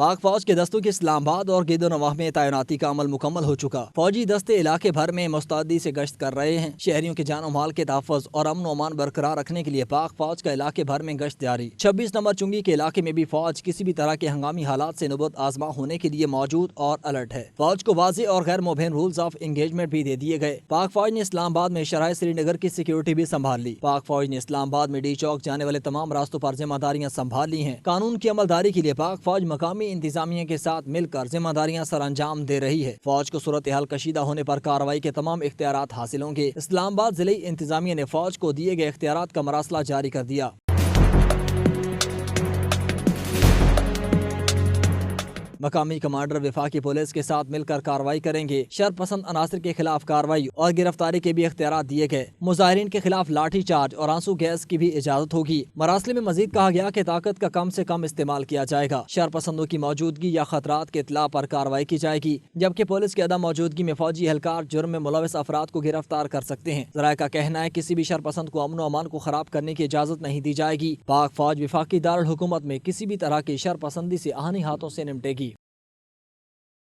پاک فوج کے دستوں کی اسلام آباد اور گید و نواح میں تعیناتی کا عمل مکمل ہو چکا۔ فوجی دستے علاقے بھر میں مستعدی سے گشت کر رہے ہیں۔ شہریوں کے جان و مال کے تحفظ اور امن و امان برقرار رکھنے کے لیے پاک فوج کا علاقے بھر میں گشت جاری۔ 26 نمبر چنگی کے علاقے میں بھی فوج کسی بھی طرح کے ہنگامی حالات سے نبرد آزما ہونے کے لیے موجود اور الرٹ ہے۔ فوج کو واضح اور غیر مبہم رولز آف انگیجمنٹ بھی دے دیے گئے۔ پاک فوج نے اسلام آباد میں شرائع سری نگر کی سیکیورٹی بھی سنبھال لی۔ پاک فوج نے اسلام آباد میں ڈی چوک جانے والے تمام راستوں پر ذمہ داریاں سنبھال لی ہیں۔ قانون کی عملداری کے لیے پاک فوج مقامی انتظامیہ کے ساتھ مل کر ذمہ داریاں سر انجام دے رہی ہے۔ فوج کو صورتحال کشیدہ ہونے پر کارروائی کے تمام اختیارات حاصل ہوں گے۔ اسلام آباد ضلعی انتظامیہ نے فوج کو دیے گئے اختیارات کا مراسلہ جاری کر دیا۔ مقامی کمانڈر وفاقی پولیس کے ساتھ مل کر کارروائی کریں گے۔ شر پسند عناصر کے خلاف کارروائی اور گرفتاری کے بھی اختیارات دیے گئے۔ مظاہرین کے خلاف لاٹھی چارج اور آنسو گیس کی بھی اجازت ہوگی۔ مراسلے میں مزید کہا گیا کہ طاقت کا کم سے کم استعمال کیا جائے گا۔ شر پسندوں کی موجودگی یا خطرات کے اطلاع پر کارروائی کی جائے گی، جبکہ پولیس کی عدم موجودگی میں فوجی اہلکار جرم میں ملوث افراد کو گرفتار کر سکتے ہیں۔ ذرائع کا کہنا ہے کسی بھی شر پسند کو امن و امان کو خراب کرنے کی اجازت نہیں دی جائے گی۔ پاک فوج وفاقی دارالحکومت میں کسی بھی طرح کی شر پسندی سے آہنی ہاتھوں سے نمٹے گی۔